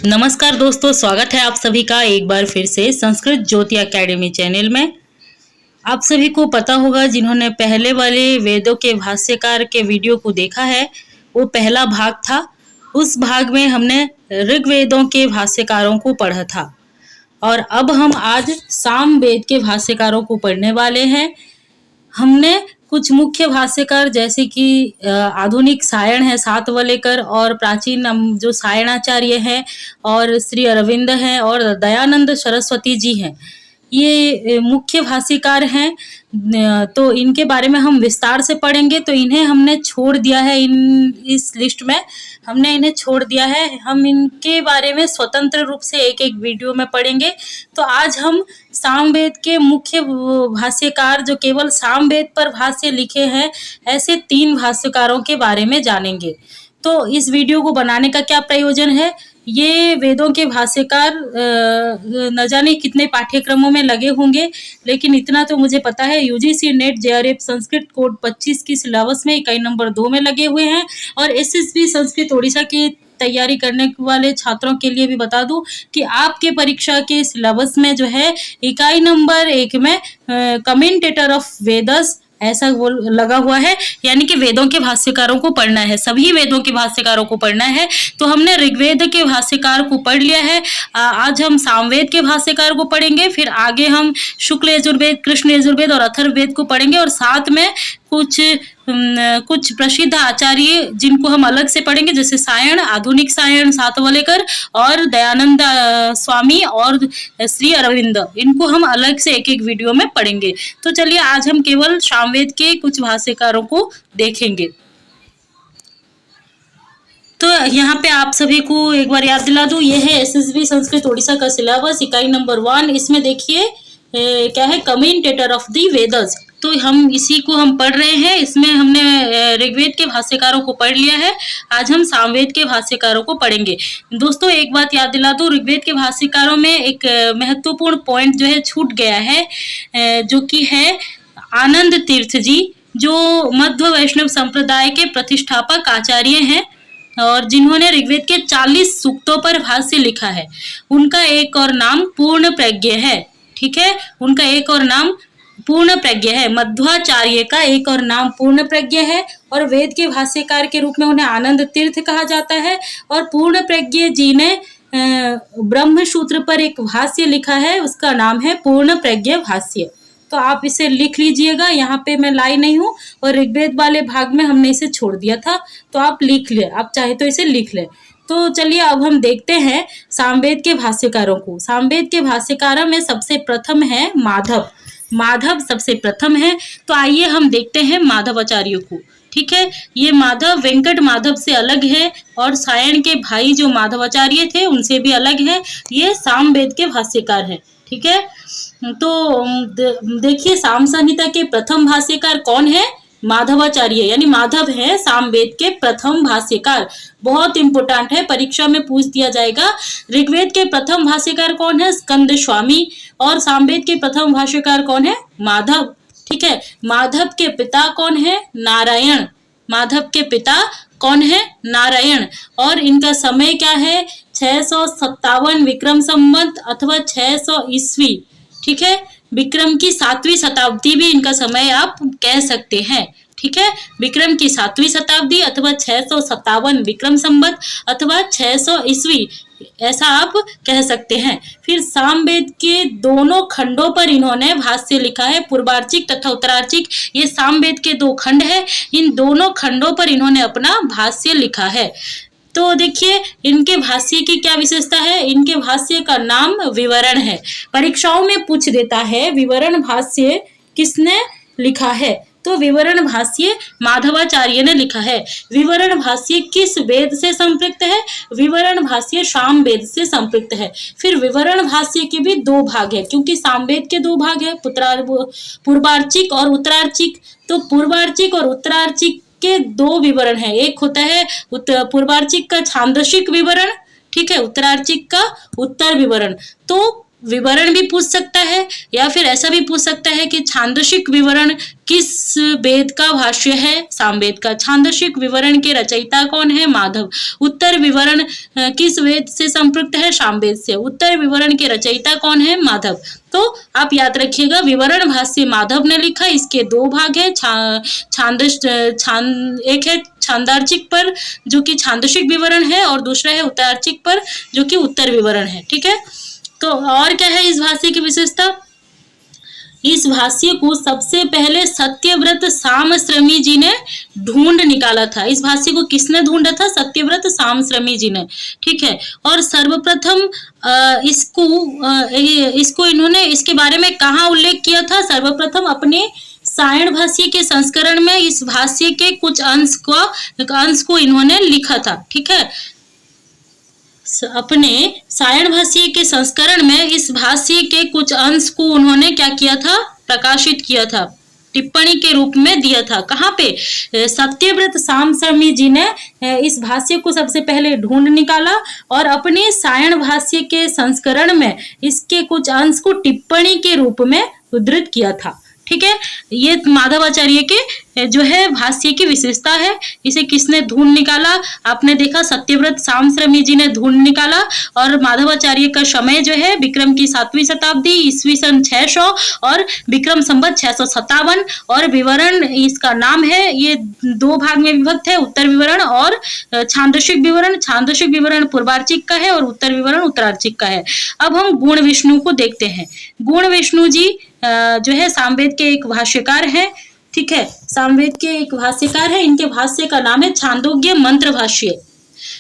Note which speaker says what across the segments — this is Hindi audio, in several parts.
Speaker 1: नमस्कार दोस्तों, स्वागत है आप सभी का एक बार फिर से संस्कृत ज्योति एकेडमी चैनल में। आप सभी को पता होगा, जिन्होंने पहले वाले वेदों के भाष्यकार के वीडियो को देखा है, वो पहला भाग था। उस भाग में हमने ऋग्वेदों के भाष्यकारों को पढ़ा था और अब हम आज सामवेद के भाष्यकारों को पढ़ने वाले हैं। हमने कुछ मुख्य भाष्यकार जैसे कि आधुनिक सायण है सातवलेकर और प्राचीन जो सायणाचार्य हैं और श्री अरविंद हैं और दयानंद सरस्वती जी हैं, ये मुख्य भाष्यकार हैं। तो इनके बारे में हम विस्तार से पढ़ेंगे। तो इन्हें हमने छोड़ दिया है, इस लिस्ट में हमने इन्हें छोड़ दिया है। हम इनके बारे में स्वतंत्र रूप से एक एक वीडियो में पढ़ेंगे। तो आज हम सामवेद के मुख्य भाष्यकार जो केवल सामवेद पर भाष्य लिखे हैं, ऐसे 3 भाष्यकारों के बारे में जानेंगे। तो इस वीडियो को बनाने का क्या प्रयोजन है, ये वेदों के भाष्यकार न जाने कितने पाठ्यक्रमों में लगे होंगे, लेकिन इतना तो मुझे पता है UGC net JRF Sanskrit code 25 की सिलेबस में इकाई नंबर 2 में लगे हुए हैं। और एसएसबी संस्कृत ओडिशा की तैयारी करने वाले छात्रों के लिए भी बता दूं कि आपके परीक्षा के सिलेबस में जो है इकाई नंबर 1 में कमेंटेटर ऑफ वेदस ऐसा वो लगा हुआ है, यानी कि वेदों के भाष्यकारों को पढ़ना है, सभी वेदों के भाष्यकारों को पढ़ना है। तो हमने ऋग्वेद के भाष्यकार को पढ़ लिया है। आज हम सामवेद के भाष्यकार को पढ़ेंगे, फिर आगे हम शुक्ल यजुर्वेद, कृष्ण यजुर्वेद और अथर्ववेद को पढ़ेंगे और साथ में कुछ प्रसिद्ध आचार्य जिनको हम अलग से पढ़ेंगे, जैसे सायण, आधुनिक सायण सातवलेकर और दयानंद स्वामी और श्री अरविंद, इनको हम अलग से एक एक वीडियो में पढ़ेंगे। तो चलिए आज हम केवल सामवेद के कुछ भाष्यकारों को देखेंगे। तो यहाँ पे आप सभी को एक बार याद दिला दूं, ये है एसएसबी संस्कृत ओडिशा का सिलेबस इकाई नंबर 1। इसमें देखिए क्या है, कमेंटेटर ऑफ द वेदस। तो हम इसी को हम पढ़ रहे हैं। इसमें हमने ऋग्वेद के भाष्यकारों को पढ़ लिया है। आज हम सामवेद के भाष्यकारों को पढ़ेंगे। दोस्तों एक बात याद दिला दूं, ऋग्वेद के भाष्यकारों में एक महत्वपूर्ण पॉइंट जो है छूट गया है, जो कि है आनंद तीर्थ जी, जो मध्व वैष्णव संप्रदाय के प्रतिष्ठापक आचार्य हैं और जिन्होंने ऋग्वेद के 40 सूक्तों पर भाष्य लिखा है। उनका एक और नाम पूर्ण प्रज्ञ है। ठीक है, उनका एक और नाम पूर्ण प्रज्ञ है। मध्वाचार्य का एक और नाम पूर्ण प्रज्ञ है और वेद के भाष्यकार के रूप में उन्हें आनंद तीर्थ कहा जाता है। और पूर्ण प्रज्ञ जी ने ब्रह्मसूत्र पर एक भाष्य लिखा है, उसका नाम है पूर्ण प्रज्ञ भाष्य। तो आप इसे लिख लीजिएगा, यहाँ पे मैं लाई नहीं हूँ और ऋग्वेद वाले भाग में हमने इसे छोड़ दिया था, तो आप लिख ले, आप चाहे तो इसे लिख ले। तो चलिए अब हम देखते हैं सामवेद के भाष्यकारों को। सामवेद के भाष्यकारों में सबसे प्रथम है माधव। माधव सबसे प्रथम है। तो आइए हम देखते हैं माधवाचार्य को। ठीक है, ये माधव वेंकट माधव से अलग है और सायण के भाई जो माधवाचार्य थे उनसे भी अलग है। ये सामवेद के भाष्यकार हैं। ठीक है, तो देखिए साम संहिता के प्रथम भाष्यकार कौन है? माधवाचार्य, यानी माधव है सामवेद के प्रथम भाष्यकार। बहुत इंपोर्टेंट है, परीक्षा में पूछ दिया जाएगा। ऋग्वेद के प्रथम भाष्यकार कौन है? स्कंद स्वामी। और सामवेद के प्रथम भाष्यकार कौन है? माधव। ठीक है, माधव के पिता कौन है? नारायण। माधव के पिता कौन है? नारायण। और इनका समय क्या है? 657 विक्रम संवत अथवा 600 ईस्वी। ठीक है, विक्रम की 7वीं शताब्दी भी इनका समय आप कह सकते हैं। ठीक है, विक्रम की 7वीं शताब्दी अथवा 657 विक्रम संवत अथवा 600 ईस्वी, ऐसा आप कह सकते हैं। फिर सामवेद के दोनों खंडों पर इन्होंने भाष्य लिखा है, पूर्वार्चिक तथा उत्तरार्चिक। ये सामवेद के 2 खंड है, इन दोनों खंडों पर इन्होंने अपना भाष्य लिखा है। तो देखिए इनके भाष्य की क्या विशेषता है? इनके भाष्य का नाम विवरण है। परीक्षाओं में पूछ देता है विवरण भाष्य किसने लिखा है, तो विवरण भाष्य माधवाचार्य ने लिखा है। विवरण भाष्य किस वेद से संपृक्त है? विवरण भाष्य सामवेद से संपृक्त है। फिर विवरण भाष्य के भी 2 भाग है, क्योंकि सामवेद के 2 भाग है, पूर्वार्चिक और उत्तरार्चिक। तो पूर्वार्चिक और उत्तरार्चिक के 2 विवरण है। एक होता है पूर्वार्चिक का छांदसिक विवरण, ठीक है, उत्तरार्चिक का उत्तर विवरण। तो विवरण भी पूछ सकता है, या फिर ऐसा भी पूछ सकता है कि छांदोषिक विवरण किस वेद का भाष्य है? सामवेद का। छांदोषिक विवरण के रचयिता कौन है? माधव। उत्तर विवरण किस वेद से संपृक्त है? सामवेद से। उत्तर विवरण के रचयिता कौन है? माधव। तो आप याद रखिएगा, विवरण भाष्य माधव ने लिखा। इसके दो भाग है, एक है छांदार्चिक पर जो कि छांदोषिक विवरण है, और दूसरा है उत्तरार्चिक पर जो कि उत्तर विवरण है। ठीक है, तो और क्या है इस भाष्य की विशेषता? इस भाष्य को सबसे पहले सत्यव्रत सामश्रमी जी ने ढूंढ निकाला था। इस भाष्य को किसने ढूंढा था? सत्यव्रत सामश्रमी जी ने। ठीक है, और सर्वप्रथम इसको इन्होंने इसके बारे में कहाँ उल्लेख किया था? सर्वप्रथम अपने सायण भाष्य के संस्करण में इस भाष्य के कुछ अंश को इन्होंने लिखा था। ठीक है, अपने सायण भाष्य के संस्करण में इस भाष्य के कुछ अंश को उन्होंने क्या किया था? प्रकाशित किया था, टिप्पणी के रूप में दिया था। कहाँ पे? सत्यव्रत सामश्रमी जी ने इस भाष्य को सबसे पहले ढूंढ निकाला और अपने सायण भाष्य के संस्करण में इसके कुछ अंश को टिप्पणी के रूप में उद्धृत किया था। ठीक है, ये माधवाचार्य के जो है भाष्य की विशेषता है। इसे किसने ढूंढ निकाला? आपने देखा सत्यव्रत सामश्रमी जी ने ढूंढ निकाला। और माधवाचार्य का समय जो है विक्रम की 7वीं शताब्दी, ईस्वी सन 600 और विक्रम संवत 657। और विवरण इसका नाम है, ये दो भाग में विभक्त है, उत्तर विवरण और छांदोषिक विवरण। छांदोषिक विवरण पूर्वार्चिक का है और उत्तर विवरण उत्तरार्चिक का है। अब हम गुण विष्णु को देखते हैं। गुण विष्णु जी जो है सामवेद के एक भाष्यकार है। ठीक है, सामवेद के एक भाष्यकार है। इनके भाष्य का नाम है छांदोग्य मंत्र भाष्य।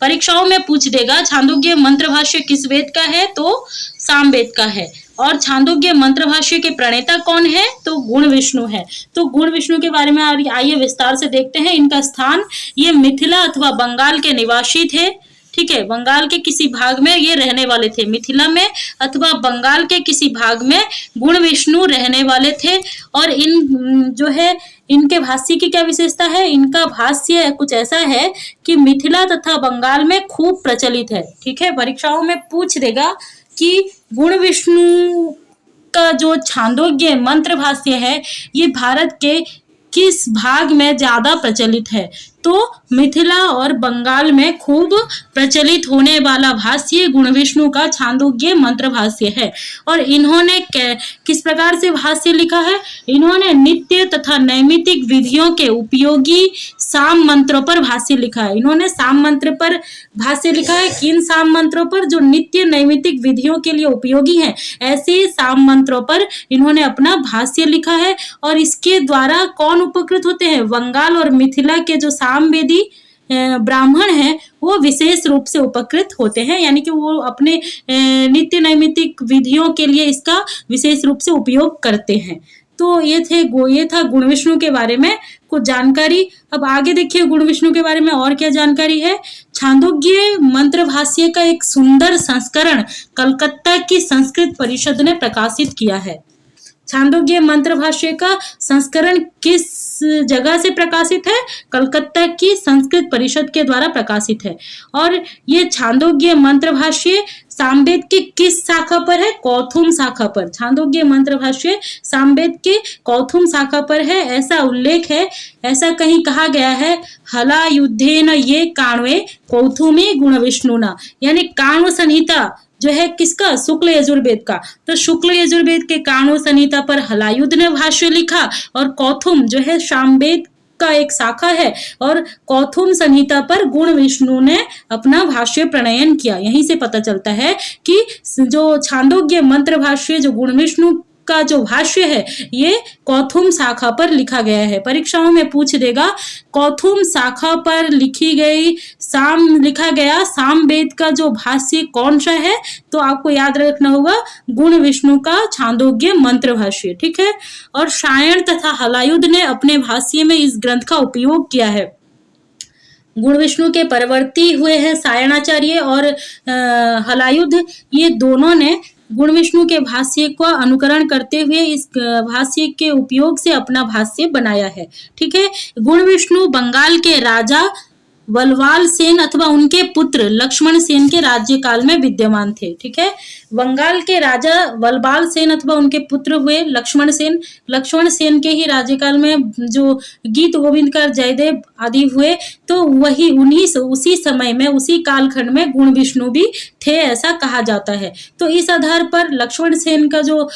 Speaker 1: परीक्षाओं में पूछ देगा छांदोग्य मंत्र भाष्य किस वेद का है? तो सामवेद का है। और छांदोग्य मंत्र भाष्य के प्रणेता कौन है? तो गुण विष्णु है। तो गुण विष्णु के बारे में आइए विस्तार से देखते हैं। इनका स्थान, ये मिथिला अथवा बंगाल के निवासी थे। ठीक है, बंगाल के किसी भाग में ये रहने वाले थे। मिथिला में अथवा बंगाल के किसी भाग में गुण विष्णु रहने वाले थे। और इन जो है इनके भाष्य की क्या विशेषता है? इनका भाष्य कुछ ऐसा है कि मिथिला तथा बंगाल में खूब प्रचलित है। ठीक है, परीक्षाओं में पूछ देगा कि गुण विष्णु का जो छांदोग्य मंत्र भाष्य है ये भारत के किस भाग में ज्यादा प्रचलित है? तो मिथिला और बंगाल में खूब प्रचलित होने वाला भाष्य गुण विष्णु का छांदोग्य मंत्र भाष्य है। और इन्होंने किस प्रकार से भाष्य लिखा है? इन्होंने नित्य तथा नैमित्तिक विधियों के उपयोगी साम मंत्रों पर भाष्य लिखा है। इन्होंने साम मंत्र पर भाष्य लिखा है। किन साम मंत्रों पर? जो नित्य नैमित्तिक विधियों के लिए उपयोगी हैं, ऐसे साम मंत्रों पर इन्होंने अपना भाष्य लिखा है। और इसके द्वारा कौन उपकृत होते हैं? बंगाल और मिथिला के जो सामवेदी ब्राह्मण हैं वो विशेष रूप से उपकृत होते हैं, यानी कि वो अपने नित्य नैमित्तिक विधियों के लिए इसका विशेष रूप से उपयोग करते हैं। तो ये था गुण विष्णु के बारे में कुछ जानकारी। अब आगे देखिए गुण विष्णु के बारे में और क्या जानकारी है। छांदोग्य मंत्र भाष्य का एक सुंदर संस्करण कलकत्ता की संस्कृत परिषद ने प्रकाशित किया है। छांदोग्य मंत्र भाष्य का संस्करण किस जगह से प्रकाशित है? कलकत्ता की संस्कृत परिषद के द्वारा प्रकाशित है। और ये छांदोग्य मंत्र भाष्य सामवेद के किस शाखा पर है? कौथुम शाखा पर। छांदोग्य मंत्र भाष्य सामवेद के कौथुम शाखा पर है, ऐसा उल्लेख है। ऐसा कहीं कहा गया है, हला युद्धेन ये काण्वे कौथुमी गुण विष्णुना, यानी काण्व संहिता जो है किसका? शुक्ल यजुर्वेद का। तो शुक्ल यजुर्वेद के काण्व संहिता पर हलायुध ने भाष्य लिखा और कौथुम जो है सामवेद का एक शाखा है और कौथुम संहिता पर गुण विष्णु ने अपना भाष्य प्रणयन किया। यहीं से पता चलता है कि जो छांदोग्य मंत्र भाष्य जो गुण विष्णु का जो भाष्य है ये कौथुम शाखा पर लिखा गया है। परीक्षाओं में पूछ देगा कौथुम शाखा पर लिखा गया सामवेद का जो भाष्य कौन सा है? तो आपको याद रखना होगा गुण विष्णु का छांदोग्य मंत्र भाष्य। ठीक है, और सायण तथा हलायुध ने अपने भाष्य में इस ग्रंथ का उपयोग किया है। गुण विष्णु के परवर्ती हुए हैं सायणाचार्य और हलायुध। ये दोनों ने गुण विष्णु के भाष्य का अनुकरण करते हुए इस भाष्य के उपयोग से अपना भाष्य बनाया है। ठीक है, गुण विष्णु बंगाल के राजा वलवाल सेन अथवा उनके पुत्र लक्ष्मण सेन के राज्यकाल में विद्यमान थे। ठीक है, बंगाल के राजा वलवाल सेन अथवा उनके पुत्र हुए लक्ष्मण सेन। लक्ष्मण सेन के ही राज्यकाल में जो गीत गोविंद का जयदेव आदि हुए, तो वही उसी समय में, उसी कालखंड में गुण विष्णु भी थे, ऐसा कहा जाता है। तो इस आधार पर लक्ष्मण सेन का जो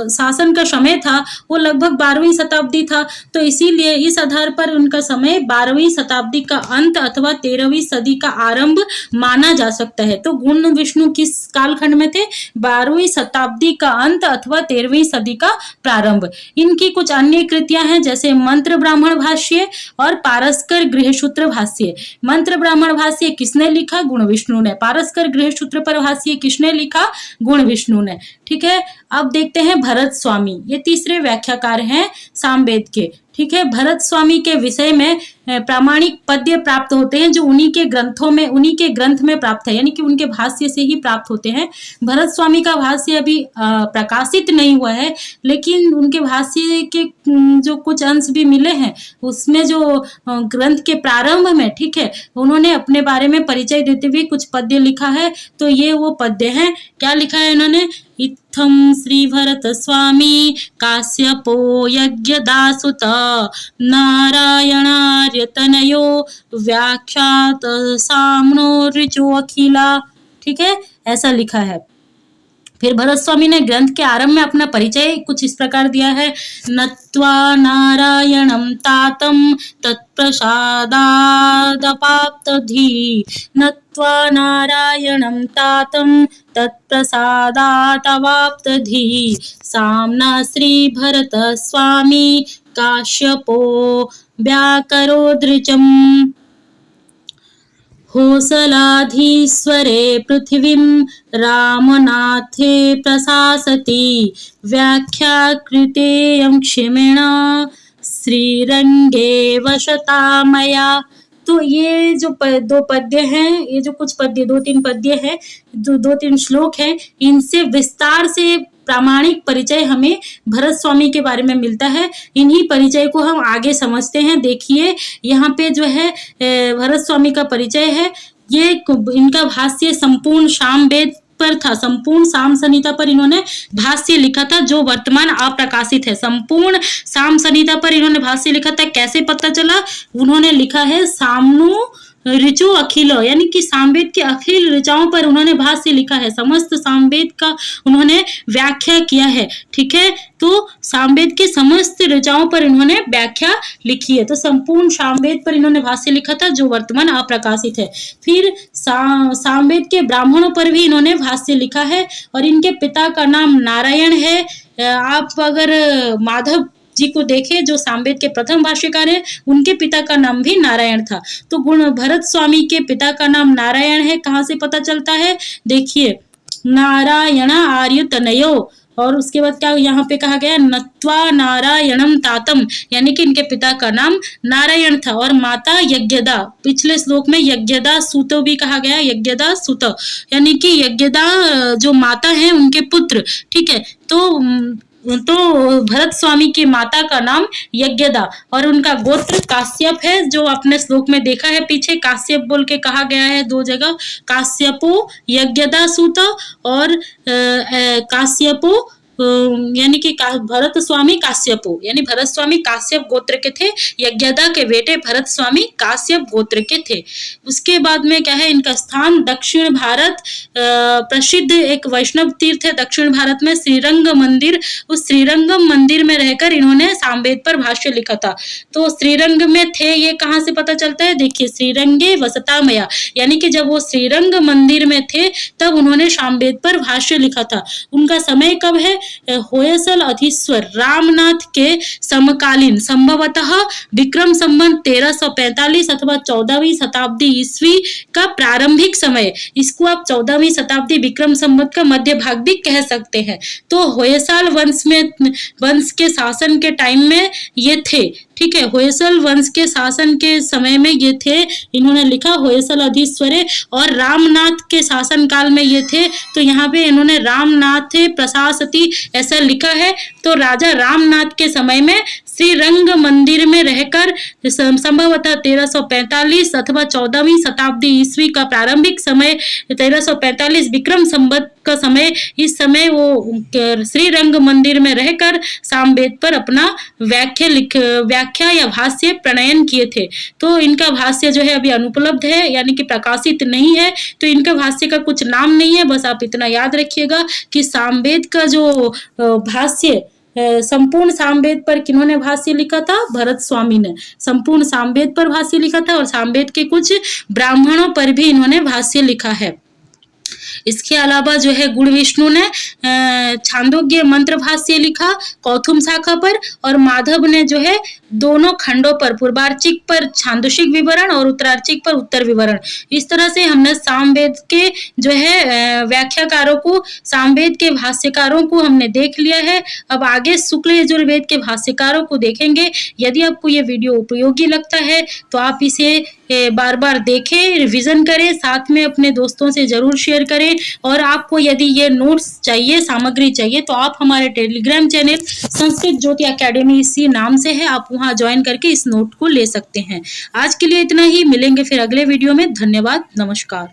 Speaker 1: शासन का समय था वो लगभग 12वीं शताब्दी था। तो इसीलिए इस आधार पर उनका समय 12वीं शताब्दी का अंत अथवा 13वीं सदी का आरंभ माना जा सकता है। तो गुण विष्णु किस कालखंड में थे? 12वीं शताब्दी का अंत अथवा 13वीं सदी का प्रारंभ। इनकी कुछ अन्य कृतियां हैं, जैसे मंत्र ब्राह्मण भाष्य और पारस्कर गृहसूत्र भाष्य। मंत्र ब्राह्मण भाष्य किसने लिखा? गुण विष्णु ने। पारस्कर गृहसूत्र पर भाष्य किसने लिखा? गुण विष्णु ने। ठीक है, अब देखते हैं भरत स्वामी, ये तीसरे व्याख्याकार हैं सामवेद के। ठीक है, भरत स्वामी के विषय में प्रामाणिक पद्य प्राप्त होते हैं जो उन्हीं के ग्रंथ में प्राप्त है, यानी कि उनके भाष्य से ही प्राप्त होते हैं। भरत स्वामी का भाष्य अभी प्रकाशित नहीं हुआ है, लेकिन उनके भाष्य के जो कुछ अंश भी मिले हैं, उसमें जो ग्रंथ के प्रारंभ में, ठीक है, उन्होंने अपने बारे में परिचय देते हुए कुछ पद्य लिखा है। तो ये वो पद्य हैं। क्या लिखा है इन्होंने? इत्थम श्री भरत स्वामी काश्यपो यज्ञदासुत नारायणार्य तनयो व्याख्यात सामनो ऋचो अखिला। ठीक है, ऐसा लिखा है। फिर भरत स्वामी ने ग्रंथ के आरंभ में अपना परिचय कुछ इस प्रकार दिया है। नत्वा नारायणं तातं तत्प्रसादादपाप्तधी, नत्वा नारायणं तातं तत्प्रसादादपाप्तधी, साम्ना श्री भरत स्वामी काश्यपो व्याकरोदृचम्। होसलाधीश्वरे पृथिवीं रामनाथे प्रशासति, व्याख्याकृतेयं क्षिमेण श्रीरंगे वशता मया। तो ये जो दो पद्य हैं, ये जो कुछ पद्य, 2-3 पद्य हैं, जो 2-3 श्लोक हैं, इनसे विस्तार से प्रामाणिक परिचय हमें भरत स्वामी के बारे में मिलता है। इन्हीं परिचय को हम आगे समझते हैं। देखिए यहाँ पे जो है भरत स्वामी का परिचय है। ये इनका भाष्य संपूर्ण सामवेद पर था, संपूर्ण साम संहिता पर इन्होंने भाष्य लिखा था, जो वर्तमान अप्रकाशित है। संपूर्ण साम संहिता पर इन्होंने भाष्य लिखा था। कैसे पता चला? उन्होंने लिखा है सामनो ऋचु अखिल, यानी कि सामवेद के अखिल ऋचाओं पर उन्होंने भाष्य लिखा है। समस्त सामवेद का उन्होंने व्याख्या किया है। ठीक है, तो सामवेद के समस्त ऋचाओं पर इन्होंने व्याख्या लिखी है। तो संपूर्ण सामवेद पर इन्होंने भाष्य लिखा था, जो वर्तमान अप्रकाशित है। फिर सामवेद के ब्राह्मणों पर भी इन्होंने भाष्य लिखा है, और इनके पिता का नाम नारायण है। आप अगर माधव जी को देखें, जो सामवेद के प्रथम भाष्यकार हैं, उनके पिता का नाम भी नारायण था। तो भरत स्वामी के पिता का नाम नारायण है। कहाँ से पता चलता है? देखिए, नारायण आर्य तनयो, और उसके बाद क्या यहाँ पे कहा गया? नत्वा नारायणम तातम, यानी कि इनके पिता का नाम नारायण था, और माता यज्ञदा। पिछले श्लोक में यज्ञदा सुत भी कहा गया, यज्ञदा सुत, यानी कि यज्ञदा जो माता है उनके पुत्र। ठीक है, तो भरत स्वामी की माता का नाम यज्ञदा, और उनका गोत्र काश्यप है, जो आपने श्लोक में देखा है पीछे, काश्यप बोल के कहा गया है 2 जगह। काश्यपो यज्ञदा सूत, और काश्यपो यानी कि भरत स्वामी काश्यपो, यानी भरत स्वामी काश्यप गोत्र के थे। यज्ञदा के बेटे भरत स्वामी काश्यप गोत्र के थे। उसके बाद में क्या है? इनका स्थान दक्षिण भारत, प्रसिद्ध एक वैष्णव तीर्थ है दक्षिण भारत में, श्रीरंग मंदिर। उस श्रीरंगम मंदिर में रहकर इन्होंने सामवेद पर भाष्य लिखा था। तो श्रीरंग में थे, ये कहाँ से पता चलता है? देखिए, श्रीरंगे वसता मया, यानी कि जब वो श्रीरंग मंदिर में थे तब उन्होंने सामवेद पर भाष्य लिखा था। उनका समय कब है? होयसल अधीश्वर रामनाथ के समकालीन, संभवतः विक्रम संवत 1345 अथवा 14वीं शताब्दी ईस्वी का प्रारंभिक समय। इसको आप 14वीं शताब्दी विक्रम संवत का मध्य भाग भी कह सकते हैं। तो होयसाल वंश के शासन के टाइम में ये थे। ठीक है, होयसल वंश के शासन के समय में ये थे। इन्होंने लिखा होयसल अधीश्वरे, और रामनाथ के शासन काल में ये थे। तो यहाँ पे इन्होंने रामनाथ प्रशासति ऐसा लिखा है। तो राजा रामनाथ के समय में श्री रंग मंदिर में रहकर संभवतः 1345 अथवा 14वीं शताब्दी ईस्वी का प्रारंभिक समय 1345 विक्रम संवत का समय, इस समय वो श्री रंग मंदिर में रहकर सामवेद पर अपना व्याख्या या भाष्य प्रणयन किए थे। तो इनका भाष्य जो है अभी अनुपलब्ध है, यानी कि प्रकाशित नहीं है, तो इनका भाष्य का कुछ नाम नहीं है। बस आप इतना याद रखिएगा कि सामवेद का जो भाष्य, संपूर्ण सामवेद पर किन्होंने भाष्य लिखा था? भरत स्वामी ने संपूर्ण सामवेद पर भाष्य लिखा था, और सामवेद के कुछ ब्राह्मणों पर भी इन्होंने भाष्य लिखा है। इसके अलावा जो है गुण विष्णु ने छांदोग्य मंत्र भाष्य लिखा कौथुम शाखा पर, और माधव ने जो है दोनों खंडों पर, पूर्वार्चिक पर छांदोषिक विवरण और उत्तरार्चिक पर उत्तर विवरण। इस तरह से हमने सामवेद के जो है व्याख्याकारों को, सामवेद के भाष्यकारों को हमने देख लिया है। अब आगे शुक्ल यजुर्वेद के भाष्यकारों को देखेंगे। यदि आपको ये वीडियो उपयोगी लगता है तो आप इसे बार बार देखें, रिवीजन करें, साथ में अपने दोस्तों से जरूर शेयर करें। और आपको यदि ये नोट्स चाहिए, सामग्री चाहिए, तो आप हमारे टेलीग्राम चैनल संस्कृत ज्योति एकेडमी इसी नाम से है, आप वहां ज्वाइन करके इस नोट को ले सकते हैं। आज के लिए इतना ही, मिलेंगे फिर अगले वीडियो में। धन्यवाद, नमस्कार।